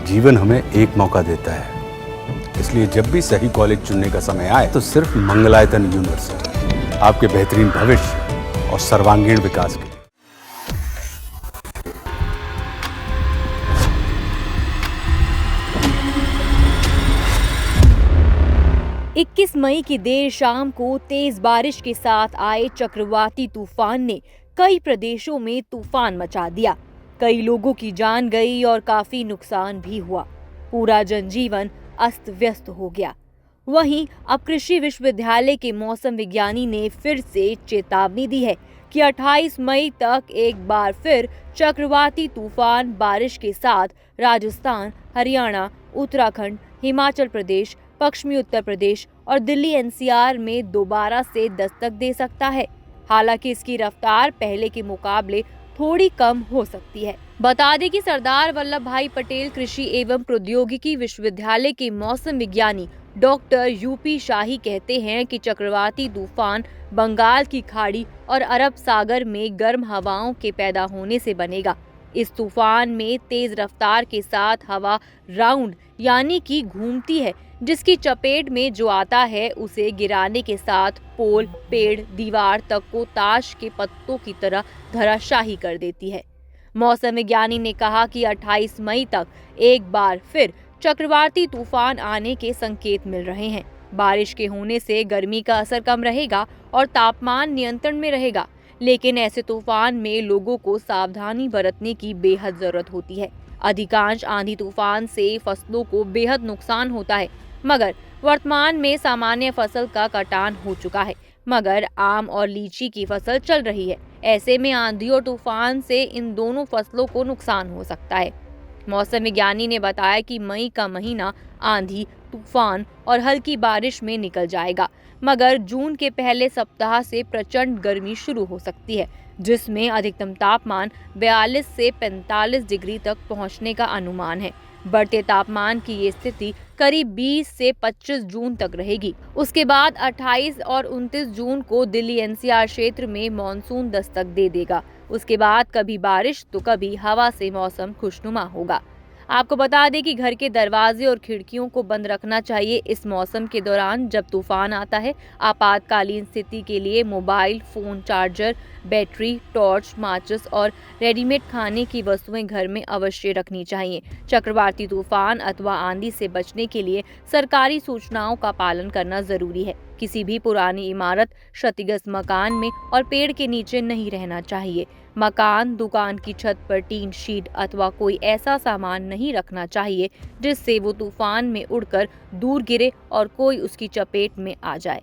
जीवन हमें एक मौका देता है, इसलिए जब भी सही कॉलेज चुनने का समय आए तो सिर्फ मंगलायतन यूनिवर्सिटी आपके बेहतरीन भविष्य और सर्वांगीण विकास के लिए। 21 मई की देर शाम को तेज बारिश के साथ आए चक्रवाती तूफान ने कई प्रदेशों में तूफान मचा दिया। कई लोगों की जान गई और काफी नुकसान भी हुआ। पूरा जनजीवन अस्त व्यस्त हो गया। वहीं अब कृषि विश्वविद्यालय के मौसम विज्ञानी ने फिर से चेतावनी दी है कि 28 मई तक एक बार फिर चक्रवाती तूफान बारिश के साथ राजस्थान, हरियाणा, उत्तराखंड, हिमाचल प्रदेश, पश्चिमी उत्तर प्रदेश और दिल्ली एनसीआर में दोबारा से दस्तक दे सकता है। हालांकि इसकी रफ्तार पहले के मुकाबले थोड़ी कम हो सकती है। बता दें कि सरदार वल्लभ भाई पटेल कृषि एवं प्रौद्योगिकी विश्वविद्यालय के मौसम विज्ञानी डॉक्टर यूपी शाही कहते हैं कि चक्रवाती तूफान बंगाल की खाड़ी और अरब सागर में गर्म हवाओं के पैदा होने से बनेगा। इस तूफान में तेज रफ्तार के साथ हवा राउंड यानी कि घूमती है, जिसकी चपेट में जो आता है उसे गिराने के साथ पोल, पेड़, दीवार तक को ताश के पत्तों की तरह धराशाही कर देती है। मौसम विज्ञानी ने कहा कि 28 मई तक एक बार फिर चक्रवाती तूफान आने के संकेत मिल रहे हैं। बारिश के होने से गर्मी का असर कम रहेगा और तापमान नियंत्रण में रहेगा, लेकिन ऐसे तूफान में लोगों को सावधानी बरतने की बेहद जरूरत होती है। अधिकांश आंधी तूफान से फसलों को बेहद नुकसान होता है, मगर वर्तमान में सामान्य फसल का कटान हो चुका है, मगर आम और लीची की फसल चल रही है। ऐसे में आंधी और तूफान से इन दोनों फसलों को नुकसान हो सकता है। मौसम विज्ञानी ने बताया कि मई का महीना आंधी, तूफान और हल्की बारिश में निकल जाएगा, मगर जून के पहले सप्ताह से प्रचंड गर्मी शुरू हो सकती है, जिसमें अधिकतम तापमान 42 से 45 डिग्री तक पहुंचने का अनुमान है। बढ़ते तापमान की ये स्थिति करीब 20 से 25 जून तक रहेगी। उसके बाद 28 और 29 जून को दिल्ली एनसीआर क्षेत्र में मॉनसून दस्तक दे देगा। उसके बाद कभी बारिश तो कभी हवा से मौसम खुशनुमा होगा। आपको बता दें कि घर के दरवाजे और खिड़कियों को बंद रखना चाहिए इस मौसम के दौरान जब तूफान आता है। आपातकालीन स्थिति के लिए mobile phone charger, battery, torch, माचिस और रेडीमेड खाने की वस्तुएं घर में अवश्य रखनी चाहिए। चक्रवाती तूफान अथवा आंधी से बचने के लिए सरकारी सूचनाओं का पालन करना जरूरी है। किसी भी पुरानी इमारत, क्षतिग्रस्त मकान में और पेड़ के नीचे नहीं रहना चाहिए। मकान, दुकान की छत पर टीन शीट अथवा कोई ऐसा सामान नहीं रखना चाहिए जिससे वो तूफान में उड़कर दूर गिरे और कोई उसकी चपेट में आ जाए।